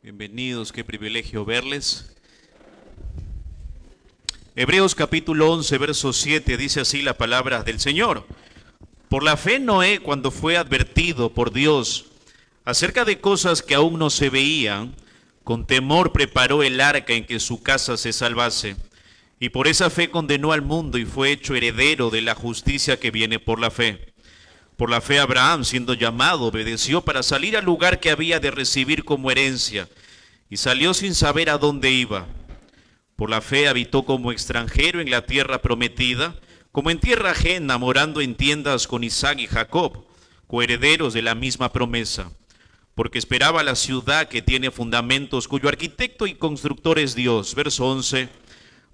Bienvenidos, qué privilegio verles. Hebreos capítulo 11, verso 7, dice así la palabra del Señor. Por la fe Noé, cuando fue advertido por Dios acerca de cosas que aún no se veían, con temor preparó el arca en que su casa se salvase. Y por esa fe condenó al mundo y fue hecho heredero de la justicia que viene por la fe. Por la fe Abraham, siendo llamado, obedeció para salir al lugar que había de recibir como herencia, y salió sin saber a dónde iba. Por la fe habitó como extranjero en la tierra prometida, como en tierra ajena, morando en tiendas con Isaac y Jacob, coherederos de la misma promesa, porque esperaba la ciudad que tiene fundamentos, cuyo arquitecto y constructor es Dios. Verso 11.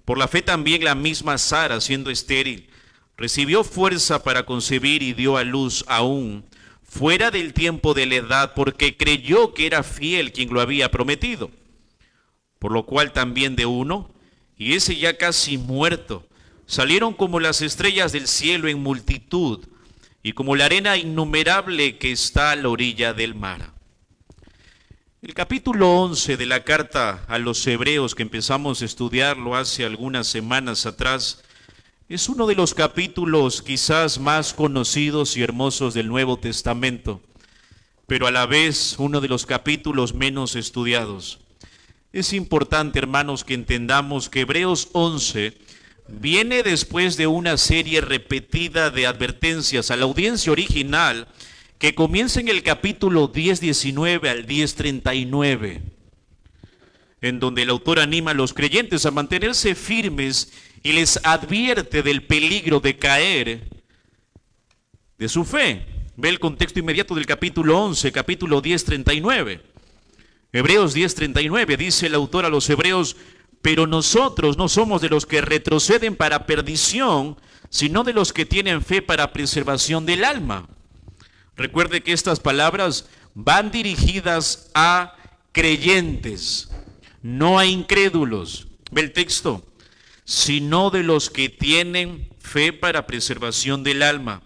Por la fe también la misma Sara, siendo estéril, recibió fuerza para concebir y dio a luz aún fuera del tiempo de la edad, porque creyó que era fiel quien lo había prometido. Por lo cual también de uno, y ese ya casi muerto, salieron como las estrellas del cielo en multitud, y como la arena innumerable que está a la orilla del mar. El capítulo 11 de la carta a los Hebreos, que empezamos a estudiarlo hace algunas semanas atrás, es uno de los capítulos quizás más conocidos y hermosos del Nuevo Testamento, pero a la vez uno de los capítulos menos estudiados. Es importante, hermanos, que entendamos que Hebreos 11 viene después de una serie repetida de advertencias a la audiencia original que comienza en el capítulo 10:19 al 10:39, en donde el autor anima a los creyentes a mantenerse firmes y les advierte del peligro de caer de su fe. Ve el contexto inmediato del capítulo 11, capítulo 10:39. Hebreos 10:39, dice el autor a los hebreos: pero nosotros no somos de los que retroceden para perdición, sino de los que tienen fe para preservación del alma. Recuerde que estas palabras van dirigidas a creyentes, no a incrédulos. Ve el texto: sino de los que tienen fe para preservación del alma.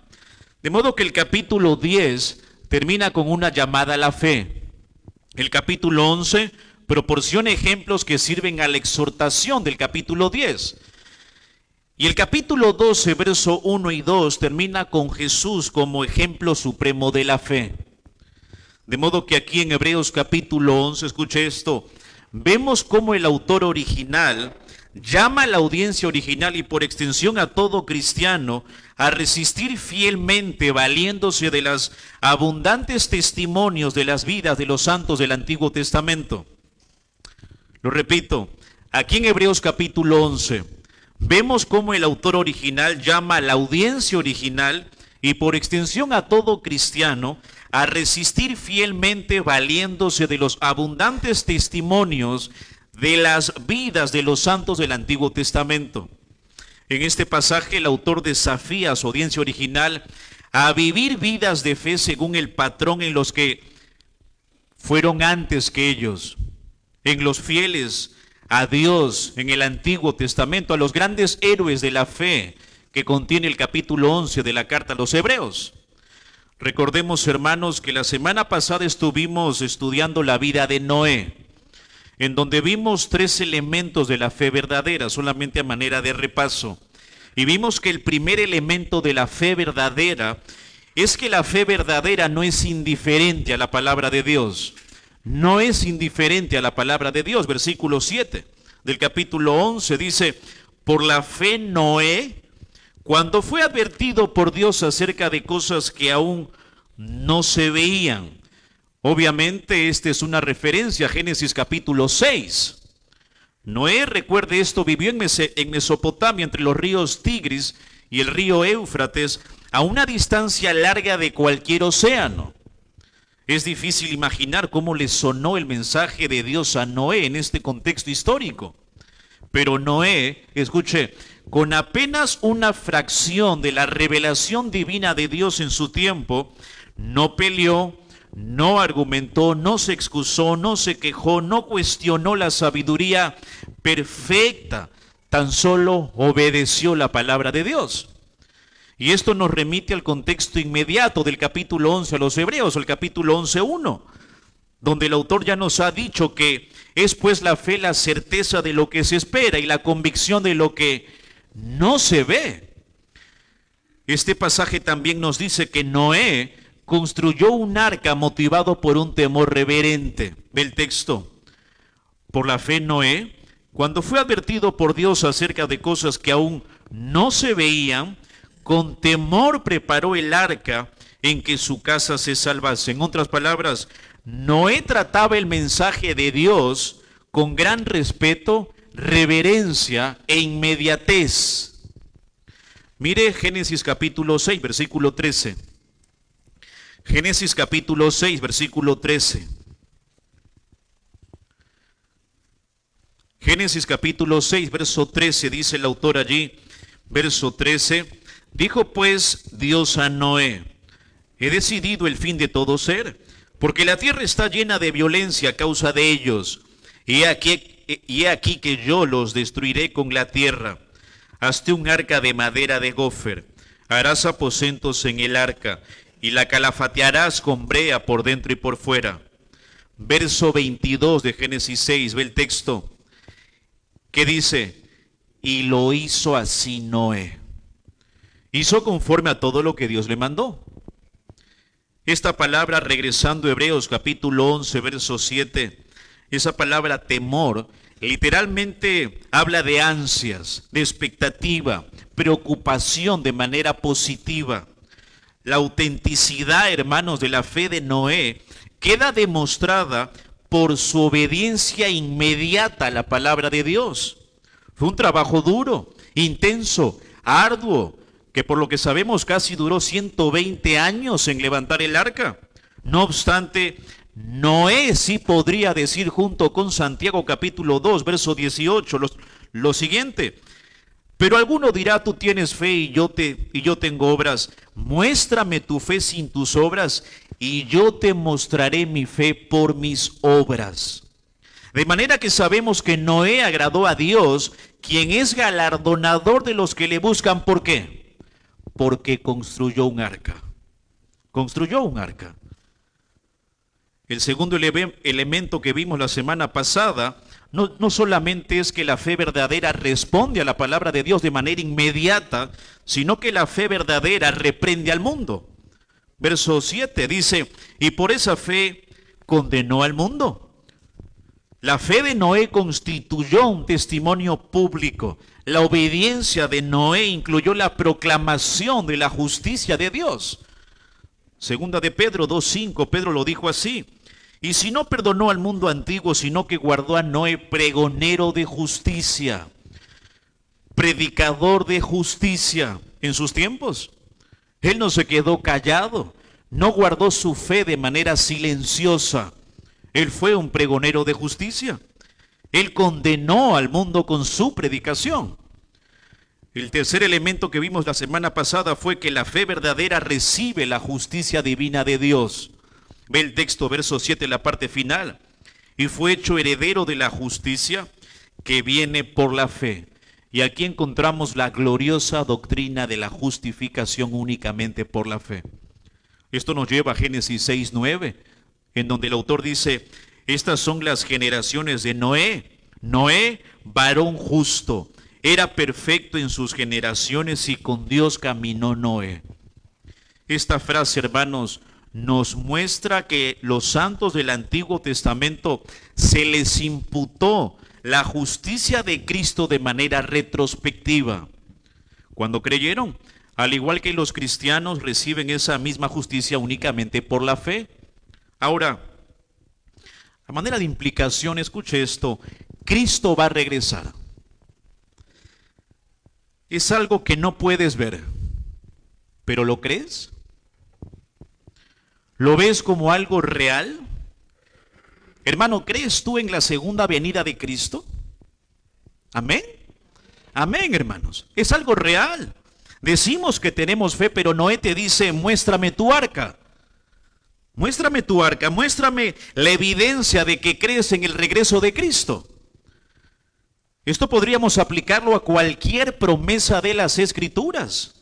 De modo que el capítulo 10 termina con una llamada a la fe. El capítulo 11 proporciona ejemplos que sirven a la exhortación del capítulo 10. Y el capítulo 12, verso 1 y 2, termina con Jesús como ejemplo supremo de la fe. De modo que aquí en Hebreos capítulo 11, escuche esto, vemos cómo el autor original llama a la audiencia original y por extensión a todo cristiano a resistir fielmente, valiéndose de los abundantes testimonios de las vidas de los santos del Antiguo Testamento. Lo repito, aquí en Hebreos capítulo 11 vemos cómo el autor original llama a la audiencia original y por extensión a todo cristiano a resistir fielmente, valiéndose de los abundantes testimonios de las vidas de los santos del Antiguo Testamento. En este pasaje el autor desafía a su audiencia original a vivir vidas de fe según el patrón en los que fueron antes que ellos, en los fieles a Dios en el Antiguo Testamento, a los grandes héroes de la fe que contiene el capítulo 11 de la carta a los Hebreos. Recordemos, hermanos, que la semana pasada estuvimos estudiando la vida de Noé, en donde vimos 3 elementos de la fe verdadera, solamente a manera de repaso. Y vimos que el primer elemento de la fe verdadera es que la fe verdadera no es indiferente a la palabra de Dios. No es indiferente a la palabra de Dios. Versículo 7 del capítulo 11 dice: por la fe Noé, cuando fue advertido por Dios acerca de cosas que aún no se veían. Obviamente esta es una referencia a Génesis capítulo 6. Noé, recuerde esto, vivió en Mesopotamia entre los ríos Tigris y el río Éufrates, a una distancia larga de cualquier océano. Es difícil imaginar cómo le sonó el mensaje de Dios a Noé en este contexto histórico. Pero Noé, escuche, con apenas una fracción de la revelación divina de Dios en su tiempo, no peleó, no argumentó, no se excusó, no se quejó, no cuestionó la sabiduría perfecta, tan solo obedeció la palabra de Dios. Y esto nos remite al contexto inmediato del capítulo 11 a los Hebreos, el capítulo 11:1. donde el autor ya nos ha dicho que es pues la fe la certeza de lo que se espera y la convicción de lo que no se ve. Este pasaje también nos dice que Noé construyó un arca motivado por un temor reverente. Ve el texto. Por la fe Noé, cuando fue advertido por Dios acerca de cosas que aún no se veían, con temor preparó el arca en que su casa se salvase. En otras palabras, Noé trataba el mensaje de Dios con gran respeto, reverencia e inmediatez. Mire Génesis capítulo 6, versículo 13. Génesis capítulo 6, versículo 13. Génesis capítulo 6, verso 13, dice el autor allí, verso 13, dijo pues Dios a Noé, he decidido el fin de todo ser, porque la tierra está llena de violencia a causa de ellos, y he aquí que yo los destruiré con la tierra. Hazte un arca de madera de gofer, harás aposentos en el arca, y la calafatearás con brea por dentro y por fuera. Verso 22 de Génesis 6, ve el texto. ¿Qué dice? Y lo hizo así Noé. Hizo conforme a todo lo que Dios le mandó. Esta palabra, regresando a Hebreos capítulo 11, verso 7, esa palabra temor, literalmente habla de ansias, de expectativa, preocupación de manera positiva. La autenticidad, hermanos, de la fe de Noé queda demostrada por su obediencia inmediata a la palabra de Dios. Fue un trabajo duro, intenso, arduo, que por lo que sabemos casi duró 120 años en levantar el arca. No obstante, Noé sí podría decir junto con Santiago capítulo 2, verso 18, lo siguiente. Pero alguno dirá, tú tienes fe y yo tengo obras. Muéstrame tu fe sin tus obras y yo te mostraré mi fe por mis obras. De manera que sabemos que Noé agradó a Dios, quien es galardonador de los que le buscan. ¿Por qué? Porque construyó un arca. Construyó un arca. El segundo elemento que vimos la semana pasada, no solamente es que la fe verdadera responde a la palabra de Dios de manera inmediata, sino que la fe verdadera reprende al mundo. Verso 7 dice, y por esa fe condenó al mundo. La fe de Noé constituyó un testimonio público. La obediencia de Noé incluyó la proclamación de la justicia de Dios. Segunda de Pedro 2:5, Pedro lo dijo así. Y si no perdonó al mundo antiguo, sino que guardó a Noé pregonero de justicia, predicador de justicia en sus tiempos. Él no se quedó callado, no guardó su fe de manera silenciosa. Él fue un pregonero de justicia. Él condenó al mundo con su predicación. El tercer elemento que vimos la semana pasada fue que la fe verdadera recibe la justicia divina de Dios. Ve el texto, verso 7, la parte final. Y fue hecho heredero de la justicia que viene por la fe. Y aquí encontramos la gloriosa doctrina de la justificación únicamente por la fe. Esto nos lleva a Génesis 6:9, en donde el autor dice, estas son las generaciones de Noé. Noé, varón justo, era perfecto en sus generaciones y con Dios caminó Noé. Esta frase, hermanos, nos muestra que los santos del Antiguo Testamento se les imputó la justicia de Cristo de manera retrospectiva. Cuando creyeron, al igual que los cristianos, reciben esa misma justicia únicamente por la fe. Ahora, a manera de implicación, escuche esto, Cristo va a regresar. Es algo que no puedes ver, pero ¿lo crees? ¿Lo ves como algo real? Hermano, ¿crees tú en la segunda venida de Cristo? Amén. Amén, hermanos. Es algo real. Decimos que tenemos fe, pero Noé te dice, muéstrame tu arca. Muéstrame tu arca, muéstrame la evidencia de que crees en el regreso de Cristo. Esto podríamos aplicarlo a cualquier promesa de las Escrituras.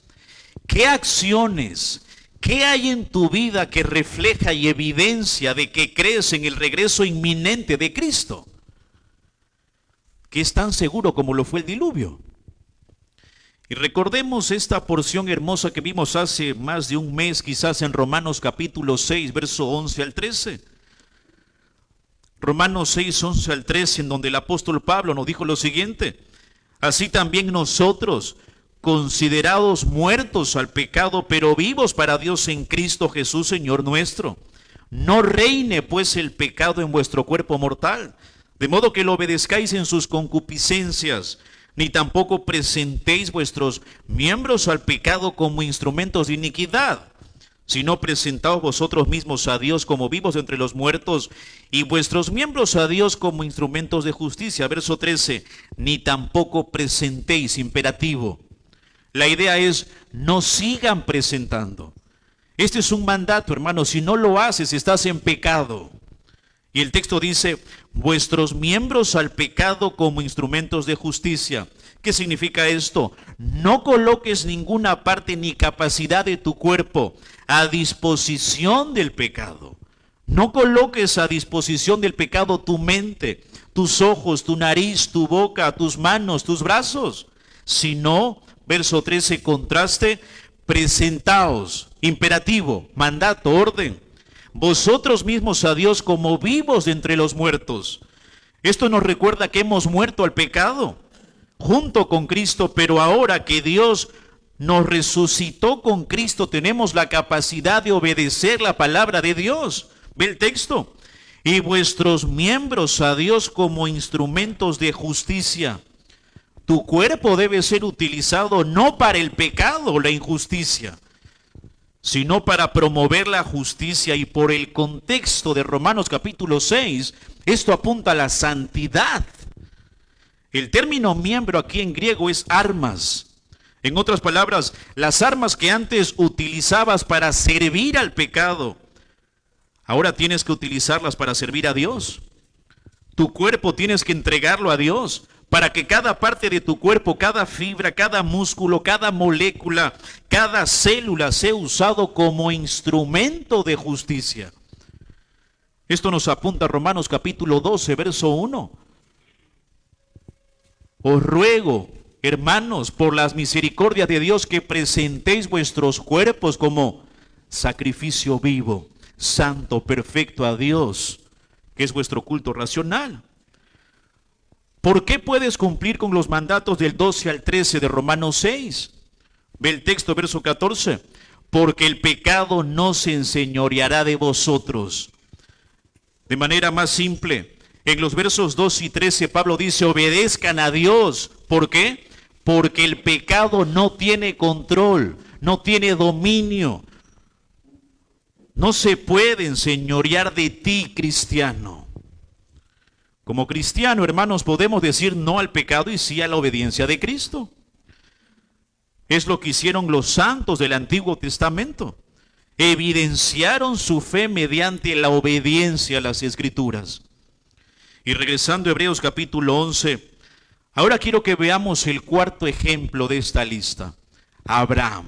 ¿Qué acciones, ¿Qué hay en tu vida que refleja y evidencia de que crees en el regreso inminente de Cristo? Que es tan seguro como lo fue el diluvio. Y recordemos esta porción hermosa que vimos hace más de un mes, quizás en Romanos capítulo 6, verso 11 al 13. Romanos 6, 11 al 13, en donde el apóstol Pablo nos dijo lo siguiente: así también nosotros, considerados muertos al pecado, pero vivos para Dios en Cristo Jesús, Señor nuestro. No reine pues el pecado en vuestro cuerpo mortal, de modo que lo obedezcáis en sus concupiscencias, ni tampoco presentéis vuestros miembros al pecado como instrumentos de iniquidad, sino presentaos vosotros mismos a Dios como vivos entre los muertos, y vuestros miembros a Dios como instrumentos de justicia. Verso 13, ni tampoco presentéis, imperativo. La idea es, no sigan presentando. Este es un mandato, hermano. Si no lo haces, estás en pecado. Y el texto dice, vuestros miembros al pecado como instrumentos de justicia. ¿Qué significa esto? No coloques ninguna parte ni capacidad de tu cuerpo a disposición del pecado. No coloques a disposición del pecado tu mente, tus ojos, tu nariz, tu boca, tus manos, tus brazos, sino, verso 13, contraste, presentaos, imperativo, mandato, orden, vosotros mismos a Dios como vivos de entre los muertos. Esto nos recuerda que hemos muerto al pecado junto con Cristo, pero ahora que Dios nos resucitó con Cristo, tenemos la capacidad de obedecer la palabra de Dios. Ve el texto. Y vuestros miembros a Dios como instrumentos de justicia. Tu cuerpo debe ser utilizado no para el pecado o la injusticia, sino para promover la justicia. Y por el contexto de Romanos capítulo 6, esto apunta a la santidad. El término miembro aquí en griego es armas. En otras palabras, las armas que antes utilizabas para servir al pecado, ahora tienes que utilizarlas para servir a Dios. Tu cuerpo tienes que entregarlo a Dios, para que cada parte de tu cuerpo, cada fibra, cada músculo, cada molécula, cada célula sea usado como instrumento de justicia. Esto nos apunta a Romanos capítulo 12, verso 1. Os ruego, hermanos, por las misericordias de Dios, que presentéis vuestros cuerpos como sacrificio vivo, santo, perfecto a Dios, que es vuestro culto racional. ¿Por qué puedes cumplir con los mandatos del 12 al 13 de Romanos 6? Ve el texto, verso 14. Porque el pecado no se enseñoreará de vosotros. De manera más simple, en los versos 2 y 13 Pablo dice, obedezcan a Dios. ¿Por qué? Porque el pecado no tiene control, no tiene dominio. No se puede enseñorear de ti, cristiano. Como cristiano, hermanos, podemos decir no al pecado y sí a la obediencia de Cristo. Es lo que hicieron los santos del Antiguo Testamento. Evidenciaron su fe mediante la obediencia a las Escrituras. Y regresando a Hebreos capítulo 11, ahora quiero que veamos el cuarto ejemplo de esta lista. Abraham.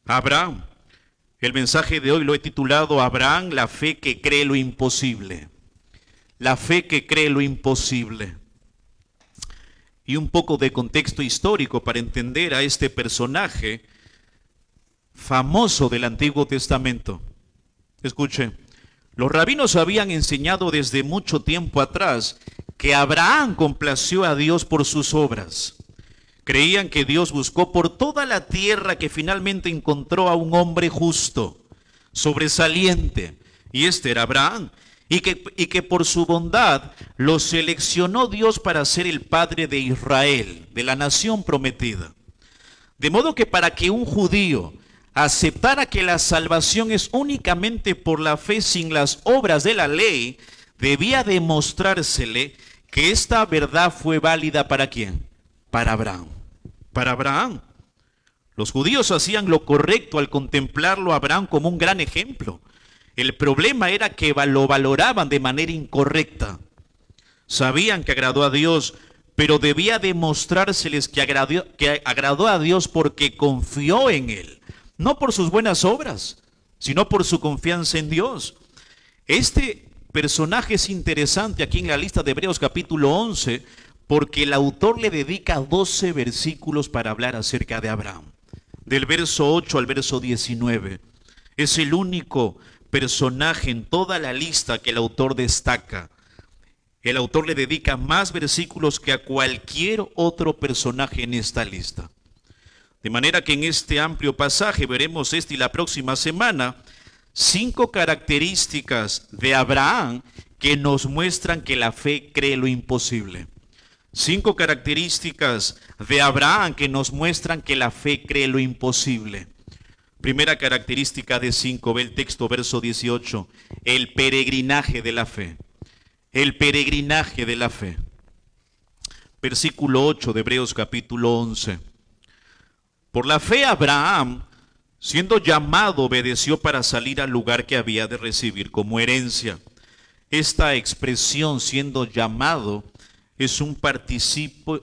Abraham. El mensaje de hoy lo he titulado Abraham, la fe que cree lo imposible. La fe que cree lo imposible. Y un poco de contexto histórico para entender a este personaje famoso del Antiguo Testamento. Escuche, los rabinos habían enseñado desde mucho tiempo atrás que Abraham complació a Dios por sus obras. Creían que Dios buscó por toda la tierra que finalmente encontró a un hombre justo, sobresaliente, y este era Abraham, y que por su bondad lo seleccionó Dios para ser el padre de Israel, de la nación prometida. De modo que para que un judío aceptara que la salvación es únicamente por la fe sin las obras de la ley, debía demostrársele que esta verdad fue válida ¿para quién? Para Abraham. Para Abraham. Los judíos hacían lo correcto al contemplarlo a Abraham como un gran ejemplo. El problema era que lo valoraban de manera incorrecta. Sabían que agradó a Dios, pero debía demostrárseles que agradó a Dios porque confió en Él, no por sus buenas obras, sino por su confianza en Dios. Este personaje es interesante aquí en la lista de Hebreos capítulo 11, porque el autor le dedica 12 versículos para hablar acerca de Abraham. Del verso 8 al verso 19. Es el único personaje en toda la lista que el autor destaca. El autor le dedica más versículos que a cualquier otro personaje en esta lista. De manera que en este amplio pasaje veremos y la próxima semana 5 características de Abraham que nos muestran que la fe cree lo imposible. 5 características de Abraham que nos muestran que la fe cree lo imposible. Primera característica de 5, ve el texto, verso 18, el peregrinaje de la fe. El peregrinaje de la fe. Versículo 8 de Hebreos capítulo 11. Por la fe Abraham, siendo llamado, obedeció para salir al lugar que había de recibir como herencia. Esta expresión, siendo llamado, es un participio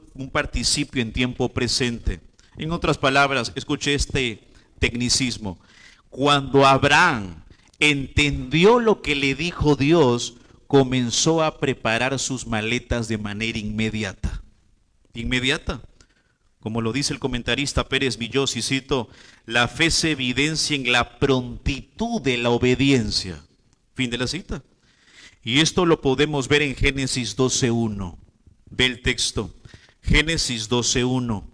en tiempo presente. En otras palabras, escuche este tecnicismo. Cuando Abraham entendió lo que le dijo Dios, comenzó a preparar sus maletas de manera inmediata. Inmediata. Como lo dice el comentarista Pérez Villós, y cito, la fe se evidencia en la prontitud de la obediencia. Fin de la cita. Y esto lo podemos ver en Génesis 12:1. Ve el texto. Génesis 12:1.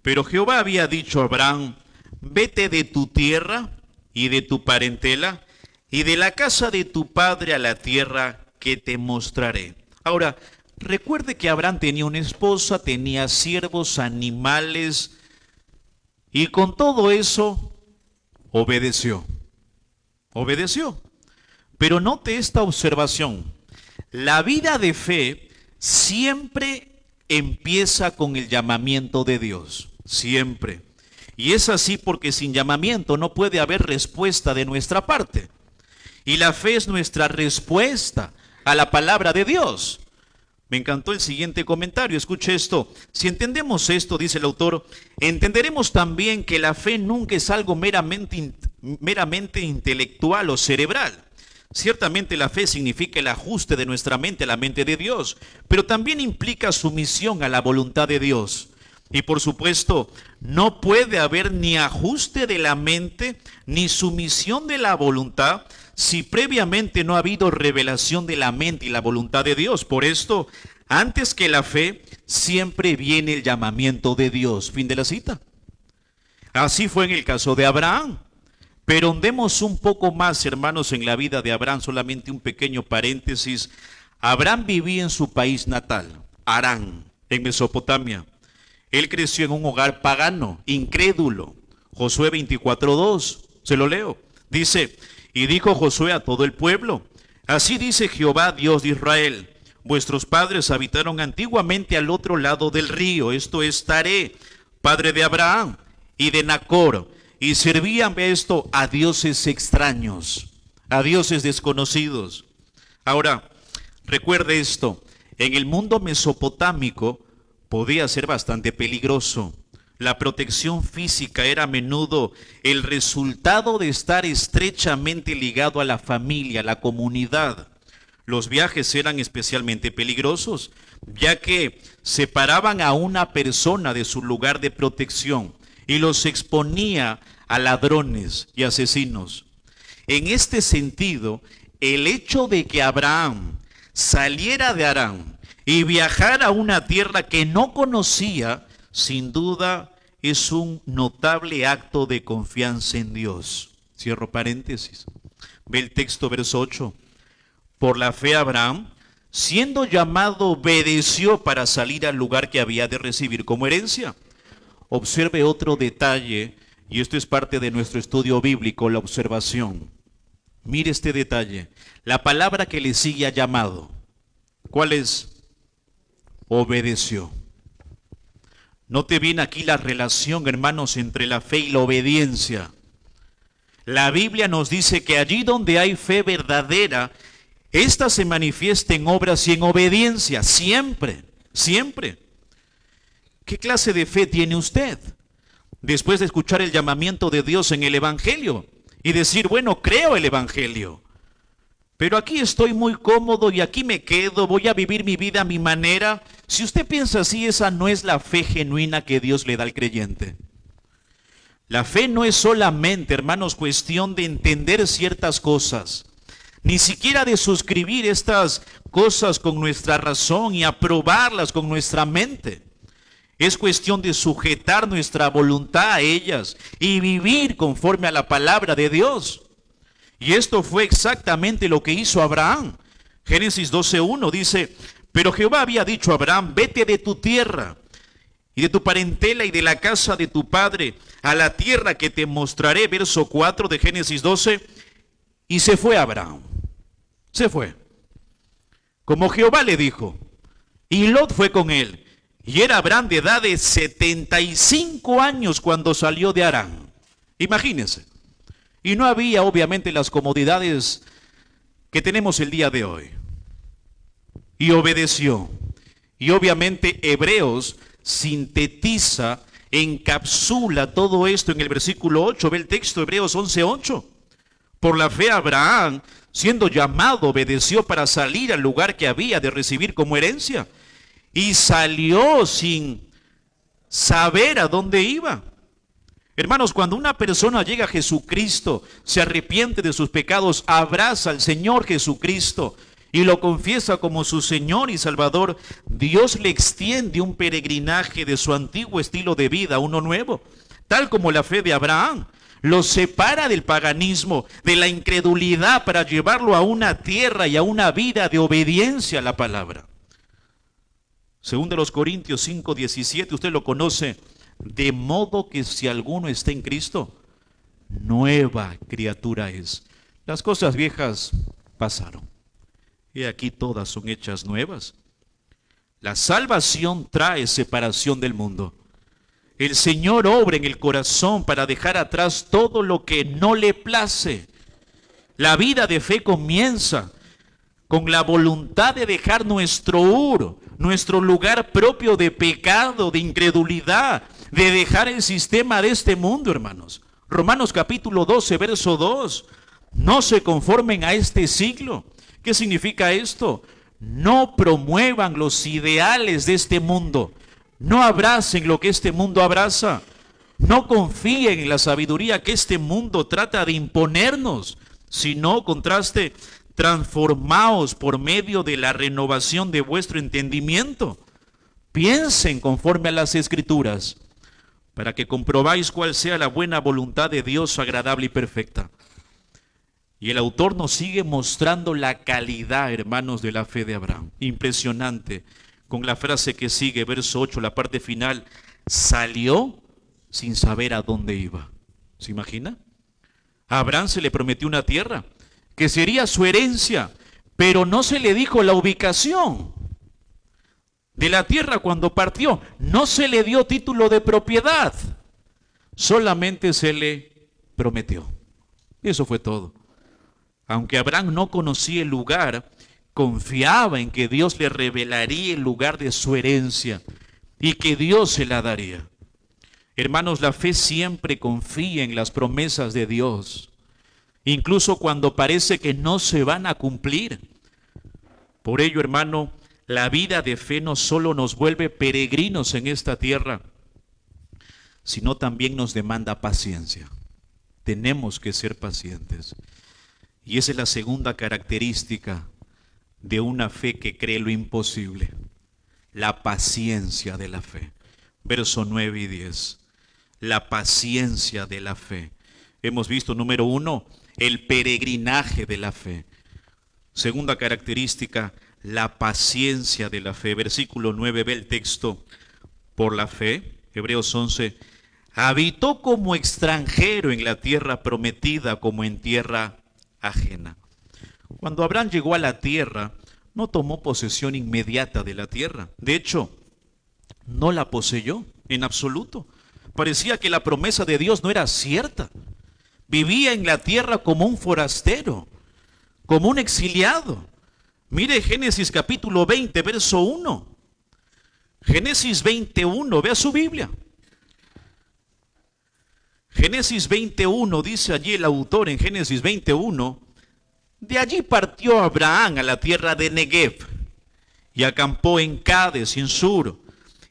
Pero Jehová había dicho a Abraham, vete de tu tierra y de tu parentela y de la casa de tu padre a la tierra que te mostraré. Ahora, recuerde que Abraham tenía una esposa, tenía siervos, animales, y con todo eso obedeció. Obedeció. Pero note esta observación. La vida de fe siempre empieza con el llamamiento de Dios. Siempre. Y es así porque sin llamamiento no puede haber respuesta de nuestra parte. Y la fe es nuestra respuesta a la palabra de Dios. Me encantó el siguiente comentario, escuche esto. Si entendemos esto, dice el autor, entenderemos también que la fe nunca es algo meramente intelectual o cerebral. Ciertamente la fe significa el ajuste de nuestra mente a la mente de Dios, pero también implica sumisión a la voluntad de Dios. Y por supuesto, no puede haber ni ajuste de la mente ni sumisión de la voluntad si previamente no ha habido revelación de la mente y la voluntad de Dios. Por esto, antes que la fe, siempre viene el llamamiento de Dios. Fin de la cita. Así fue en el caso de Abraham. Pero andemos un poco más, hermanos, en la vida de Abraham, solamente un pequeño paréntesis. Abraham vivía en su país natal, Harán, en Mesopotamia. Él creció en un hogar pagano, incrédulo. Josué 24:2, se lo leo. Dice, y dijo Josué a todo el pueblo, así dice Jehová, Dios de Israel, vuestros padres habitaron antiguamente al otro lado del río, esto es Taré, padre de Abraham y de Nacor, y servían a dioses extraños, a dioses desconocidos. Ahora, recuerde esto, en el mundo mesopotámico podía ser bastante peligroso. La protección física era a menudo el resultado de estar estrechamente ligado a la familia, a la comunidad. Los viajes eran especialmente peligrosos, ya que separaban a una persona de su lugar de protección y los exponía a ladrones y asesinos. En este sentido, el hecho de que Abraham saliera de Harán y viajara a una tierra que no conocía, sin duda es un notable acto de confianza en Dios. Cierro paréntesis. Ve el texto, verso 8. Por la fe Abraham, siendo llamado, obedeció para salir al lugar que había de recibir como herencia. Observe otro detalle, y esto es parte de nuestro estudio bíblico, la observación. Mire este detalle. La palabra que le sigue a llamado, ¿cuál es? Obedeció. Note bien aquí la relación, hermanos, entre la fe y la obediencia. La Biblia nos dice que allí donde hay fe verdadera, esta se manifiesta en obras y en obediencia, siempre, siempre. ¿Qué clase de fe tiene usted? después de escuchar el llamamiento de Dios en el Evangelio y decir, bueno, creo el Evangelio, pero aquí estoy muy cómodo y aquí me quedo, voy a vivir mi vida a mi manera. Si usted piensa así, esa no es la fe genuina que Dios le da al creyente. La fe no es solamente, hermanos, cuestión de entender ciertas cosas, ni siquiera de suscribir estas cosas con nuestra razón y aprobarlas con nuestra mente. Es cuestión de sujetar nuestra voluntad a ellas y vivir conforme a la palabra de Dios. Y esto fue exactamente lo que hizo Abraham. Génesis 12:1 dice, pero Jehová había dicho a Abraham, vete de tu tierra y de tu parentela y de la casa de tu padre a la tierra que te mostraré. Verso 4 de Génesis 12. Y se fue Abraham. Se fue, como Jehová le dijo. Y Lot fue con él. Y era Abraham de edad de 75 años cuando salió de Harán. Imagínense. Y no había obviamente las comodidades que tenemos el día de hoy. Y obedeció. Y obviamente Hebreos sintetiza, encapsula todo esto en el versículo 8. Ve el texto, Hebreos 11:8. Por la fe Abraham, siendo llamado, obedeció para salir al lugar que había de recibir como herencia. Y salió sin saber a dónde iba. Hermanos, cuando una persona llega a Jesucristo, se arrepiente de sus pecados, abraza al Señor Jesucristo y lo confiesa como su Señor y Salvador, Dios le extiende un peregrinaje de su antiguo estilo de vida a uno nuevo, tal como la fe de Abraham. Lo separa del paganismo, de la incredulidad, para llevarlo a una tierra y a una vida de obediencia a la palabra. Según de los Corintios 5:17, usted lo conoce. De modo que si alguno está en Cristo, nueva criatura es. Las cosas viejas pasaron, y aquí todas son hechas nuevas. La salvación trae separación del mundo. El Señor obra en el corazón para dejar atrás todo lo que no le place. La vida de fe comienza con la voluntad de dejar nuestro lugar propio de pecado, de incredulidad, de dejar el sistema de este mundo, hermanos. Romanos capítulo 12, verso 2. No se conformen a este siglo. ¿Qué significa esto? No promuevan los ideales de este mundo. No abracen lo que este mundo abraza. No confíen en la sabiduría que este mundo trata de imponernos, sino, contraste, transformaos por medio de la renovación de vuestro entendimiento. Piensen conforme a las Escrituras, para que comprobáis cuál sea la buena voluntad de Dios, agradable y perfecta. Y el autor nos sigue mostrando la calidad, hermanos, de la fe de Abraham. Impresionante, con la frase que sigue, verso 8, la parte final. Salió sin saber a dónde iba. ¿Se imagina? A Abraham se le prometió una tierra que sería su herencia, pero no se le dijo la ubicación de la tierra cuando partió. No se le dio título de propiedad, solamente se le prometió. Eso fue todo. Aunque Abraham no conocía el lugar, confiaba en que Dios le revelaría el lugar de su herencia y que Dios se la daría. Hermanos, la fe siempre confía en las promesas de Dios, incluso cuando parece que no se van a cumplir. Por ello, hermano, la vida de fe no solo nos vuelve peregrinos en esta tierra, sino también nos demanda paciencia. Tenemos que ser pacientes. Y esa es la segunda característica de una fe que cree lo imposible. La paciencia de la fe. Verso 9 y 10. La paciencia de la fe. Hemos visto, número 1, el peregrinaje de la fe. Segunda característica, la paciencia de la fe. Versículo 9, ve el texto. Por la fe, Hebreos 11, habitó como extranjero en la tierra prometida, como en tierra ajena. Cuando Abraham llegó a la tierra, no tomó posesión inmediata de la tierra. De hecho, no la poseyó en absoluto. Parecía que la promesa de Dios no era cierta. Vivía en la tierra como un forastero, como un exiliado. Mire Génesis capítulo 20, verso 1. Génesis 21, vea su Biblia. Génesis 21, dice allí el autor en Génesis 21, de allí partió Abraham a la tierra de Negev y acampó en Cades y en Sur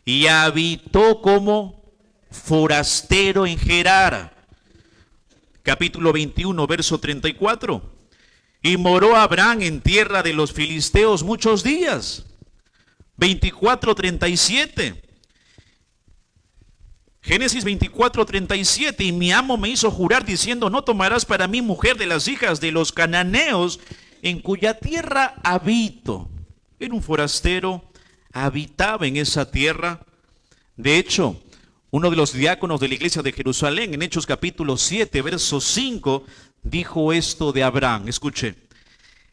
y habitó como forastero en Gerar. Capítulo 21, verso 34. Y moró Abraham en tierra de los filisteos muchos días. 24:37. Génesis 24:37. Y mi amo me hizo jurar diciendo: no tomarás para mí mujer de las hijas de los cananeos, en cuya tierra habito. Era un forastero, habitaba en esa tierra. De hecho, uno de los diáconos de la iglesia de Jerusalén, en Hechos capítulo 7, verso 5, dijo esto de Abraham. Escuche,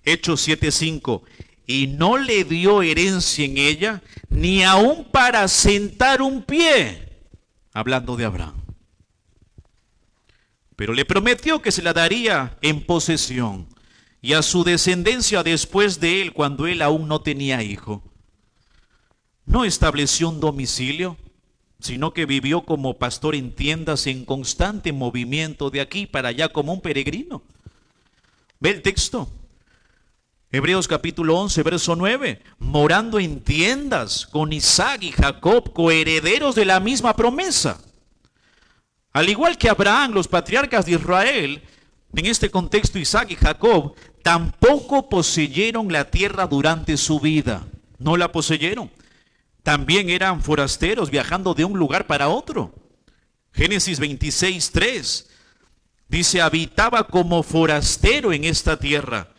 Hechos 7:5. Y no le dio herencia en ella, ni aun para sentar un pie. Hablando de Abraham. Pero le prometió que se la daría en posesión y a su descendencia después de él, cuando él aún no tenía hijo. No estableció un domicilio, sino que vivió como pastor en tiendas, en constante movimiento de aquí para allá como un peregrino. Ve el texto. Hebreos capítulo 11, verso 9. Morando en tiendas con Isaac y Jacob, coherederos de la misma promesa. Al igual que Abraham, los patriarcas de Israel, en este contexto Isaac y Jacob, tampoco poseyeron la tierra durante su vida. No la poseyeron. También eran forasteros viajando de un lugar para otro. Génesis 26:3 dice: habitaba como forastero en esta tierra.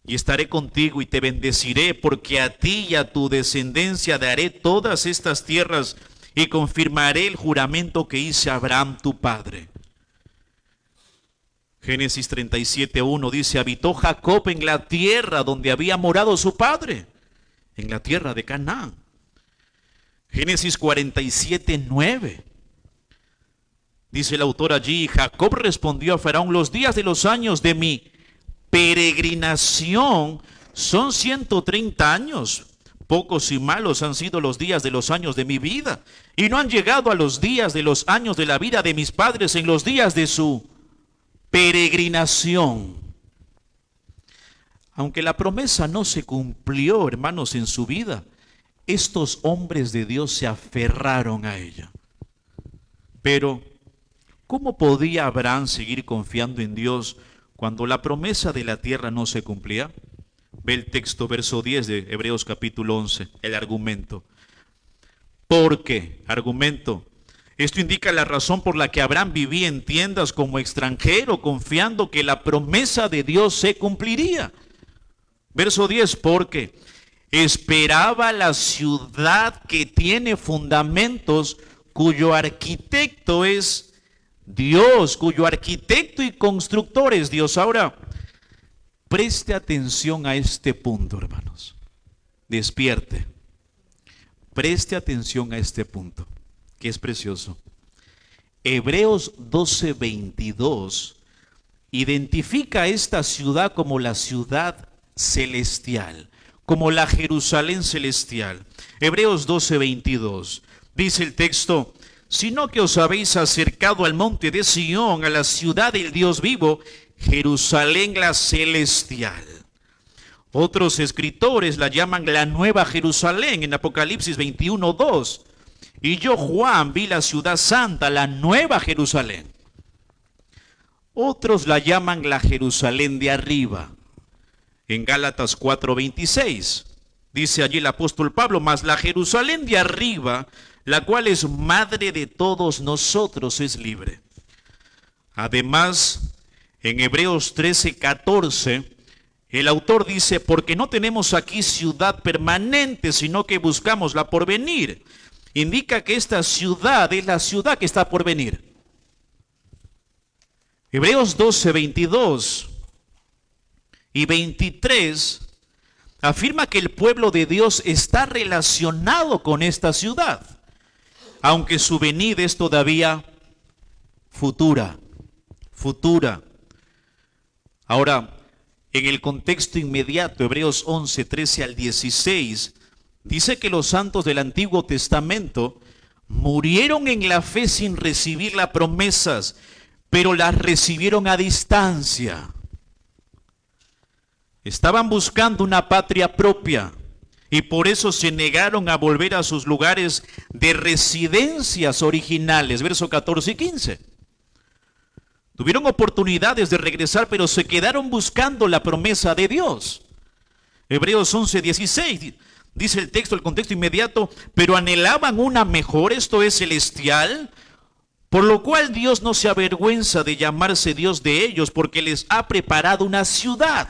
Y estaré contigo y te bendeciré, porque a ti y a tu descendencia daré todas estas tierras y confirmaré el juramento que hice a Abraham tu padre. Génesis 37:1 dice: habitó Jacob en la tierra donde había morado su padre, en la tierra de Canaán. Génesis 47:9 dice el autor allí: Jacob respondió a Faraón: los días de los años de mi peregrinación son 130 años. Pocos y malos han sido los días de los años de mi vida, y no han llegado a los días de los años de la vida de mis padres en los días de su peregrinación. Aunque la promesa no se cumplió, hermanos, en su vida, estos hombres de Dios se aferraron a ella. Pero, ¿cómo podía Abraham seguir confiando en Dios cuando la promesa de la tierra no se cumplía? Ve el texto, verso 10 de Hebreos capítulo 11, el argumento. ¿Por qué? Argumento. Esto indica la razón por la que Abraham vivía en tiendas como extranjero, confiando que la promesa de Dios se cumpliría. Verso 10, porque esperaba la ciudad que tiene fundamentos, cuyo arquitecto es Dios, cuyo arquitecto y constructor es Dios. Ahora, preste atención a este punto, hermanos. Despierte. Preste atención a este punto, que es precioso. Hebreos 12:22 identifica esta ciudad como la ciudad celestial, como la Jerusalén celestial. Hebreos 12:22 dice el texto: sino que os habéis acercado al monte de Sión, a la ciudad del Dios vivo, Jerusalén la celestial. Otros escritores la llaman la nueva Jerusalén en Apocalipsis 21:2. Y yo, Juan, vi la ciudad santa, la nueva Jerusalén. Otros la llaman la Jerusalén de arriba. En Gálatas 4:26 dice allí el apóstol Pablo: mas la Jerusalén de arriba, la cual es madre de todos nosotros, es libre. Además, en Hebreos 13:14, el autor dice: porque no tenemos aquí ciudad permanente, sino que buscamos la porvenir. Indica que esta ciudad es la ciudad que está por venir. Hebreos 12:22 y 23 afirma que el pueblo de Dios está relacionado con esta ciudad, aunque su venida es todavía futura. Ahora, en el contexto inmediato, Hebreos 11:13 al 16, dice que los santos del Antiguo Testamento murieron en la fe sin recibir las promesas, pero las recibieron a distancia. Estaban buscando una patria propia y por eso se negaron a volver a sus lugares de residencias originales, versos 14 y 15. Tuvieron oportunidades de regresar, pero se quedaron buscando la promesa de Dios. Hebreos 11:16, dice el texto, el contexto inmediato, pero anhelaban una mejor, esto es celestial, por lo cual Dios no se avergüenza de llamarse Dios de ellos, porque les ha preparado una ciudad.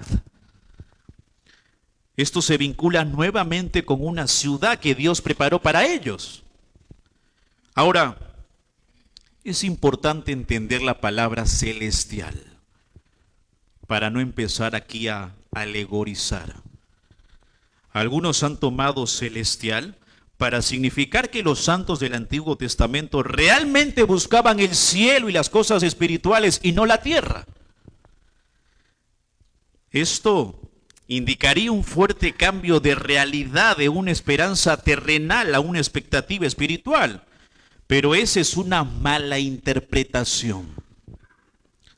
Esto se vincula nuevamente con una ciudad que Dios preparó para ellos. Ahora, es importante entender la palabra celestial para no empezar aquí a alegorizar. Algunos han tomado celestial para significar que los santos del Antiguo Testamento realmente buscaban el cielo y las cosas espirituales y no la tierra. Esto indicaría un fuerte cambio de realidad de una esperanza terrenal a una expectativa espiritual. Pero esa es una mala interpretación.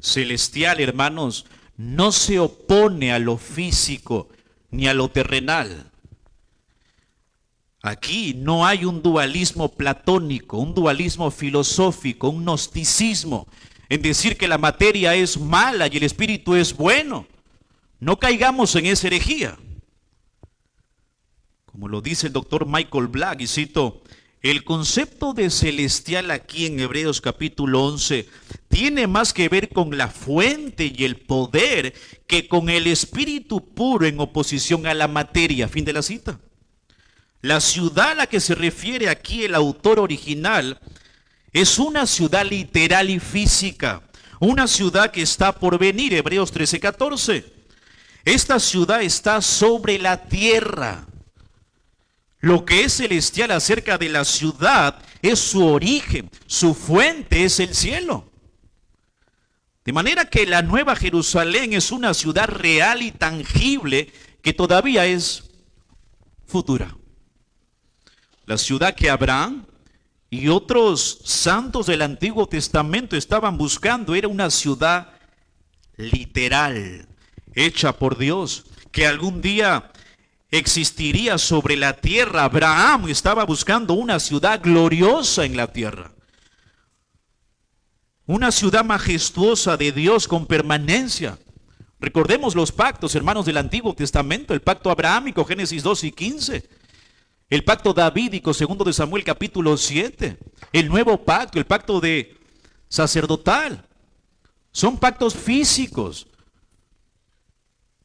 Celestial, hermanos, no se opone a lo físico ni a lo terrenal. Aquí no hay un dualismo platónico, un dualismo filosófico, un gnosticismo, en decir que la materia es mala y el espíritu es bueno. No caigamos en esa herejía. Como lo dice el doctor Michael Black, y cito, el concepto de celestial aquí en Hebreos capítulo 11 tiene más que ver con la fuente y el poder que con el espíritu puro en oposición a la materia. Fin de la cita. La ciudad a la que se refiere aquí el autor original es una ciudad literal y física, una ciudad que está por venir, Hebreos 13:14. Esta ciudad está sobre la tierra. Lo que es celestial acerca de la ciudad es su origen, su fuente es el cielo. De manera que la Nueva Jerusalén es una ciudad real y tangible que todavía es futura. La ciudad que Abraham y otros santos del Antiguo Testamento estaban buscando era una ciudad literal, hecha por Dios, que algún día existiría sobre la tierra. Abraham estaba buscando una ciudad gloriosa en la tierra. Una ciudad majestuosa de Dios con permanencia. Recordemos los pactos, hermanos, del Antiguo Testamento. El pacto abrahámico, Génesis 2 y 15. El pacto davídico, 2 de Samuel, capítulo 7. El nuevo pacto, el pacto de sacerdotal. Son pactos físicos.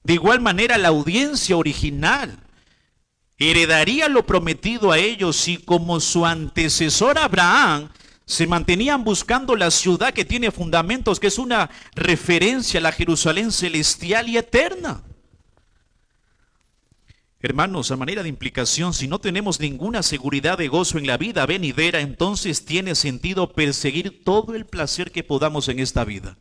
De igual manera, la audiencia original heredaría lo prometido a ellos si, como su antecesor Abraham, se mantenían buscando la ciudad que tiene fundamentos, que es una referencia a la Jerusalén celestial y eterna. Hermanos, a manera de implicación, si no tenemos ninguna seguridad de gozo en la vida venidera, entonces tiene sentido perseguir todo el placer que podamos en esta vida.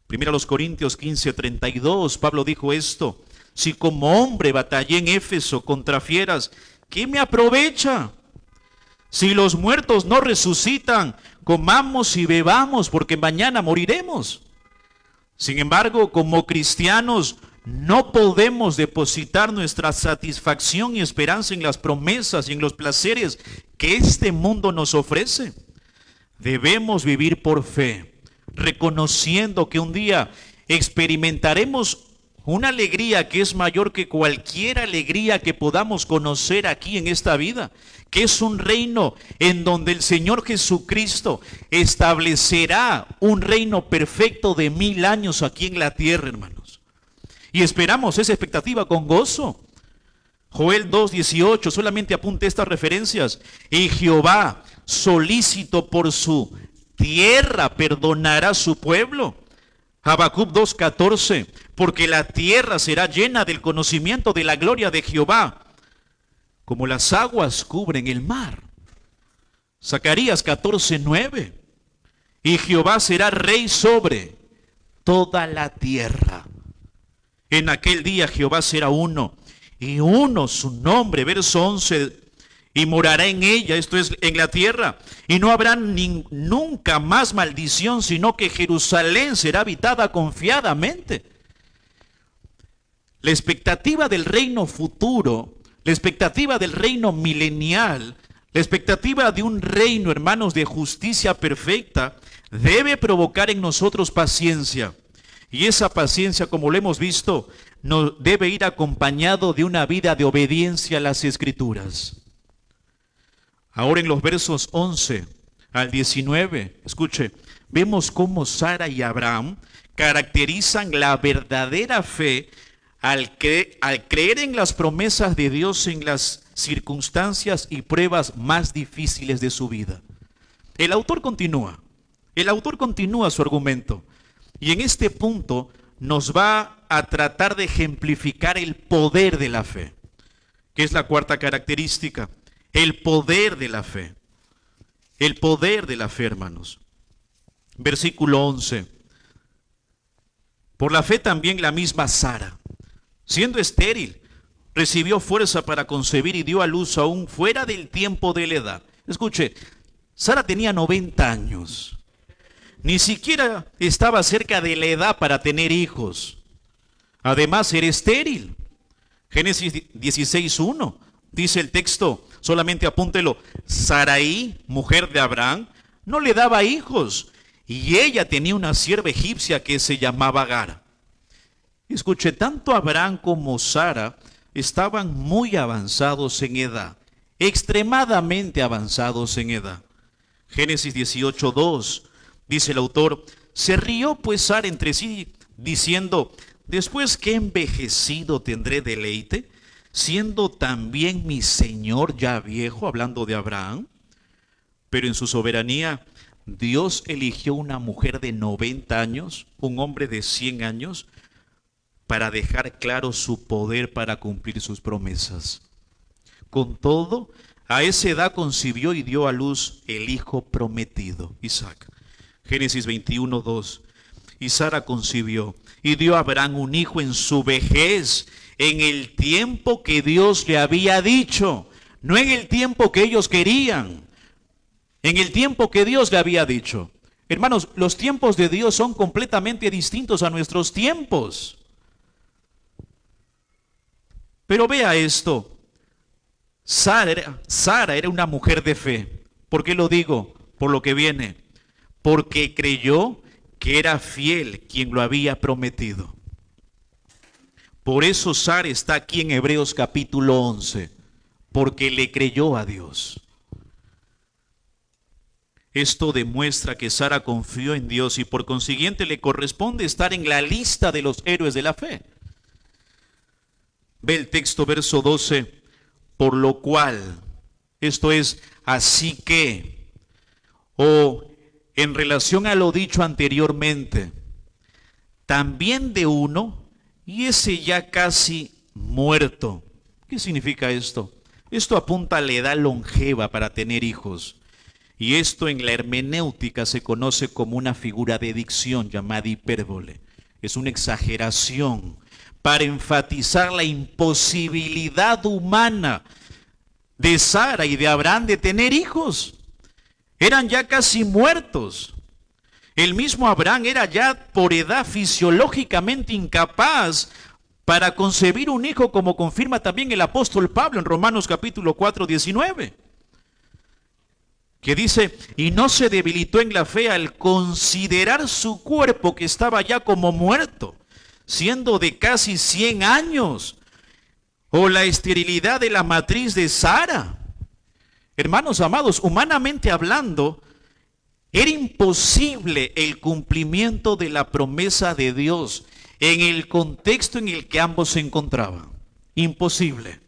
Primero a los Corintios 15:32, Pablo dijo esto: si como hombre batallé en Éfeso contra fieras, ¿qué me aprovecha? Si los muertos no resucitan, comamos y bebamos, porque mañana moriremos. Sin embargo, como cristianos, no podemos depositar nuestra satisfacción y esperanza en las promesas y en los placeres que este mundo nos ofrece. Debemos vivir por fe, reconociendo que un día experimentaremos una alegría que es mayor que cualquier alegría que podamos conocer aquí en esta vida, que es un reino en donde el Señor Jesucristo establecerá un reino perfecto de 1000 años aquí en la tierra, hermanos. Y esperamos esa expectativa con gozo. Joel 2:18, solamente apunte estas referencias. Y Jehová, solícito por su tierra, perdonará a su pueblo. Habacuc 2:14, porque la tierra será llena del conocimiento de la gloria de Jehová, como las aguas cubren el mar. Zacarías 14:9, y Jehová será rey sobre toda la tierra. En aquel día Jehová será uno, y uno su nombre, verso 11, y morará en ella, esto es en la tierra, y no habrá nunca más maldición, sino que Jerusalén será habitada confiadamente. La expectativa del reino futuro, la expectativa del reino milenial, la expectativa de un reino, hermanos, de justicia perfecta, debe provocar en nosotros paciencia. Y esa paciencia, como lo hemos visto, no debe ir acompañado de una vida de obediencia a las Escrituras. Ahora en los versos 11 al 19, escuche, vemos cómo Sara y Abraham caracterizan la verdadera fe al creer en las promesas de Dios en las circunstancias y pruebas más difíciles de su vida. El autor continúa su argumento, y en este punto nos va a tratar de ejemplificar el poder de la fe, que es la cuarta característica, el poder de la fe. El poder de la fe, hermanos. Versículo 11. Por la fe también la misma Sara, siendo estéril, recibió fuerza para concebir y dio a luz aún fuera del tiempo de la edad. Escuche, Sara tenía 90 años. Ni siquiera estaba cerca de la edad para tener hijos. Además, era estéril. Génesis 16:1 dice el texto, solamente apúntelo, Sarai, mujer de Abraham, no le daba hijos, y ella tenía una sierva egipcia que se llamaba Agar. Escuche, tanto Abraham como Sara estaban muy avanzados en edad, extremadamente avanzados en edad. Génesis 18:2 dice el autor, se rió pues Sara entre sí, diciendo, después que he envejecido tendré deleite, siendo también mi señor ya viejo, hablando de Abraham. Pero en su soberanía, Dios eligió una mujer de 90 años, un hombre de 100 años, para dejar claro su poder para cumplir sus promesas. Con todo, a esa edad concibió y dio a luz el hijo prometido, Isaac. Génesis 21:2. Y Sara concibió y dio a Abraham un hijo en su vejez, en el tiempo que Dios le había dicho, no en el tiempo que ellos querían, en el tiempo que Dios le había dicho. Hermanos, los tiempos de Dios son completamente distintos a nuestros tiempos. Pero vea esto, Sara era una mujer de fe. ¿Por qué lo digo? Por lo que viene. Porque creyó que era fiel quien lo había prometido. Por eso Sara está aquí en Hebreos capítulo 11, porque le creyó a Dios. Esto demuestra que Sara confió en Dios y por consiguiente le corresponde estar en la lista de los héroes de la fe. Ve el texto, verso 12, por lo cual, esto es, así que, o en relación a lo dicho anteriormente, también de uno, y ese ya casi muerto. ¿Qué significa esto? Esto apunta a la edad longeva para tener hijos. Y esto en la hermenéutica se conoce como una figura de dicción llamada hipérbole. Es una exageración para enfatizar la imposibilidad humana de Sara y de Abraham de tener hijos. Eran ya casi muertos. El mismo Abraham era ya por edad fisiológicamente incapaz para concebir un hijo, como confirma también el apóstol Pablo en Romanos capítulo 4:19. Que dice, y no se debilitó en la fe al considerar su cuerpo que estaba ya como muerto, siendo de casi 100 años, o la esterilidad de la matriz de Sara. Hermanos amados, humanamente hablando, era imposible el cumplimiento de la promesa de Dios en el contexto en el que ambos se encontraban. Imposible.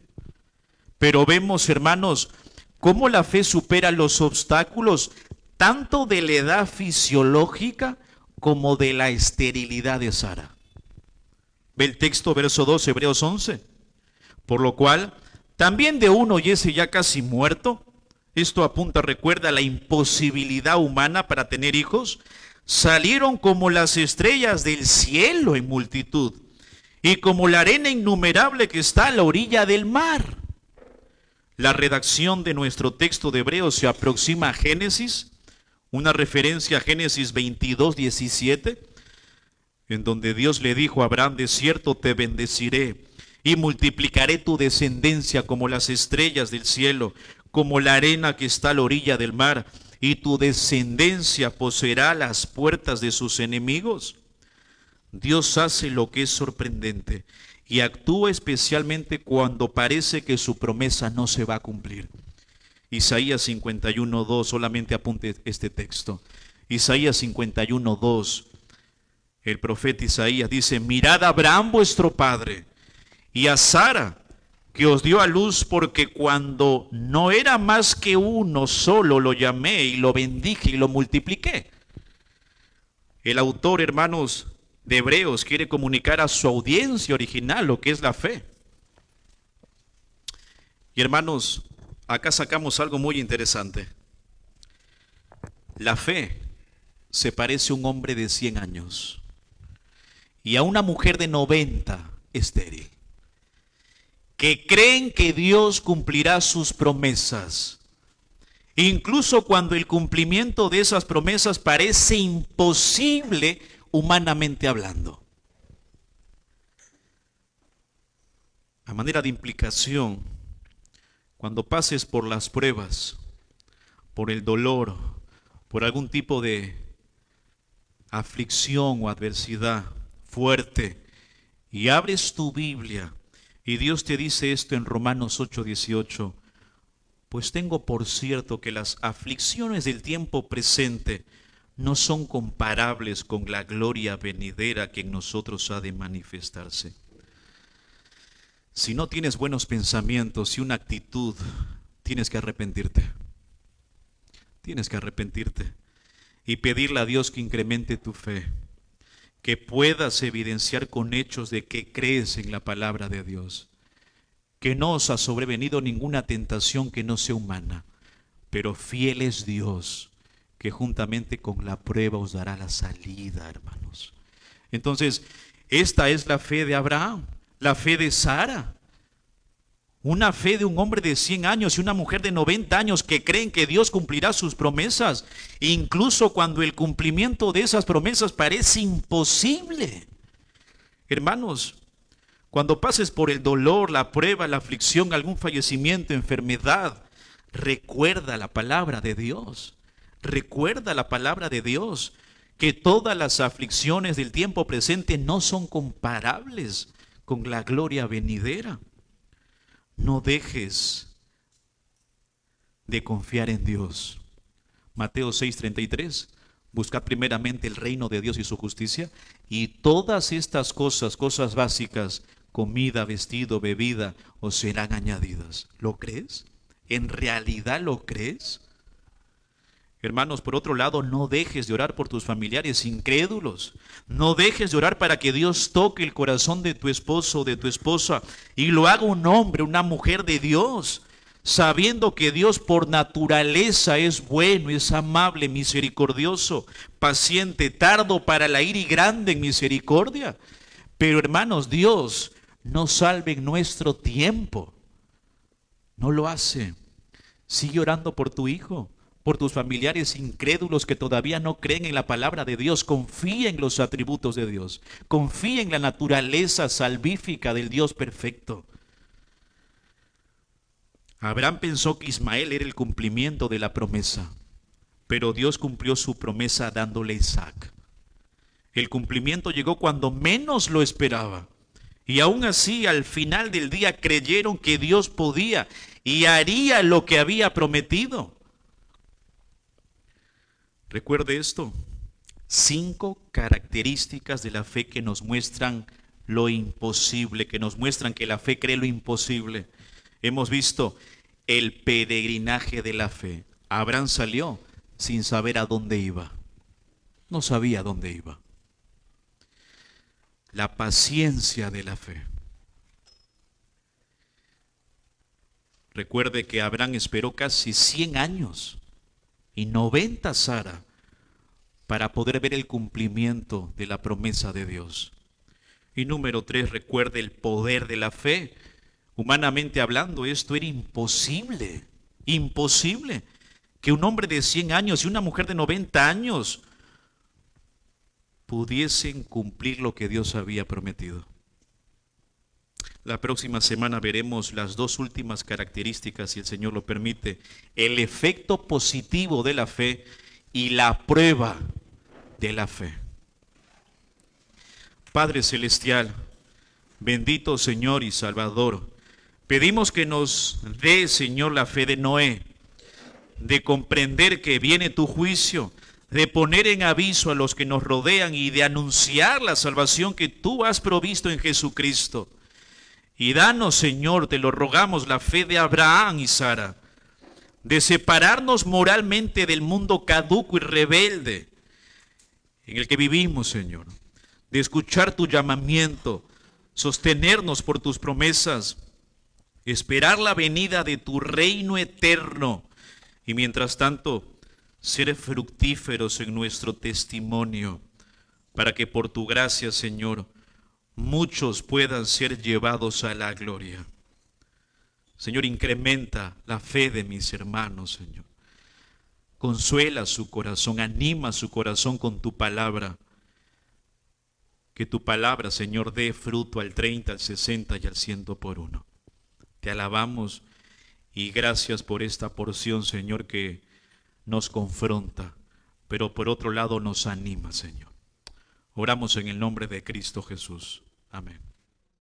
Pero vemos, hermanos, cómo la fe supera los obstáculos tanto de la edad fisiológica como de la esterilidad de Sara. Ve el texto, verso 2, Hebreos 11. Por lo cual, también de uno y ese ya casi muerto, esto apunta, recuerda, a la imposibilidad humana para tener hijos, salieron como las estrellas del cielo en multitud, y como la arena innumerable que está a la orilla del mar. La redacción de nuestro texto de Hebreos se aproxima a Génesis, una referencia a Génesis 22:17, en donde Dios le dijo a Abraham: de cierto te bendeciré y multiplicaré tu descendencia como las estrellas del cielo, como la arena que está a la orilla del mar, y tu descendencia poseerá las puertas de sus enemigos. Dios hace lo que es sorprendente y actúa especialmente cuando parece que su promesa no se va a cumplir. Isaías 51:2, solamente apunte este texto. Isaías 51:2, el profeta Isaías dice: mirad a Abraham vuestro padre y a Sara, que os dio a luz, porque cuando no era más que uno solo lo llamé y lo bendije y lo multipliqué. El autor, hermanos, de Hebreos quiere comunicar a su audiencia original lo que es la fe. Y hermanos, acá sacamos algo muy interesante. La fe se parece a un hombre de 100 años y a una mujer de 90 estéril, que creen que Dios cumplirá sus promesas, incluso cuando el cumplimiento de esas promesas parece imposible humanamente hablando. A manera de implicación, cuando pases por las pruebas, por el dolor, por algún tipo de aflicción o adversidad fuerte, y abres tu Biblia y Dios te dice esto en Romanos 8:18: pues tengo por cierto que las aflicciones del tiempo presente no son comparables con la gloria venidera que en nosotros ha de manifestarse. Si no tienes buenos pensamientos y una actitud, tienes que arrepentirte. Tienes que arrepentirte y pedirle a Dios que incremente tu fe, que puedas evidenciar con hechos de que crees en la palabra de Dios, que no os ha sobrevenido ninguna tentación que no sea humana, pero fiel es Dios, que juntamente con la prueba os dará la salida, hermanos. Entonces, esta es la fe de Abraham, la fe de Sara, una fe de un hombre de 100 años y una mujer de 90 años que creen que Dios cumplirá sus promesas, incluso cuando el cumplimiento de esas promesas parece imposible. Hermanos, cuando pases por el dolor, la prueba, la aflicción, algún fallecimiento, enfermedad, recuerda la palabra de Dios. Recuerda la palabra de Dios, que todas las aflicciones del tiempo presente no son comparables con la gloria venidera. No dejes de confiar en Dios. Mateo 6:33, buscad primeramente el reino de Dios y su justicia, y todas estas cosas, cosas básicas, comida, vestido, bebida, os serán añadidas. ¿Lo crees? ¿En realidad lo crees? Hermanos, por otro lado, no dejes de orar por tus familiares incrédulos. No dejes de orar para que Dios toque el corazón de tu esposo o de tu esposa y lo haga un hombre, una mujer de Dios, sabiendo que Dios por naturaleza es bueno, es amable, misericordioso, paciente, tardo para la ira y grande en misericordia. Pero hermanos, Dios no salve en nuestro tiempo. No lo hace. Sigue orando por tu hijo, por tus familiares incrédulos que todavía no creen en la palabra de Dios. Confía en los atributos de Dios. Confía en la naturaleza salvífica del Dios perfecto. Abraham pensó que Ismael era el cumplimiento de la promesa, pero Dios cumplió su promesa dándole a Isaac. El cumplimiento llegó cuando menos lo esperaba. Y aún así, al final del día, creyeron que Dios podía y haría lo que había prometido. Recuerde esto: 5 características de la fe que nos muestran lo imposible, que nos muestran que la fe cree lo imposible. Hemos visto el peregrinaje de la fe. Abraham salió sin saber a dónde iba. No sabía a dónde iba. La paciencia de la fe. Recuerde que Abraham esperó casi 100 años y 90 Sara para poder ver el cumplimiento de la promesa de Dios. Y número 3, recuerde el poder de la fe. Humanamente hablando, esto era imposible, imposible, que un hombre de 100 años y una mujer de 90 años pudiesen cumplir lo que Dios había prometido. La próxima semana veremos las dos últimas características, si el Señor lo permite, el efecto positivo de la fe y la prueba de la fe. Padre Celestial, bendito Señor y Salvador, pedimos que nos dé, Señor, la fe de Noé, de comprender que viene tu juicio, de poner en aviso a los que nos rodean y de anunciar la salvación que tú has provisto en Jesucristo. Y danos, Señor, te lo rogamos, la fe de Abraham y Sara, de separarnos moralmente del mundo caduco y rebelde en el que vivimos, Señor, de escuchar tu llamamiento, sostenernos por tus promesas, esperar la venida de tu reino eterno y mientras tanto ser fructíferos en nuestro testimonio, para que por tu gracia, Señor, muchos puedan ser llevados a la gloria. Señor, incrementa la fe de mis hermanos, Señor. Consuela su corazón, anima su corazón con tu palabra. Que tu palabra, Señor, dé fruto al 30, al 60 y al 100 por uno. Te alabamos y gracias por esta porción, Señor, que nos confronta, pero por otro lado nos anima, Señor. Oramos en el nombre de Cristo Jesús. Amén.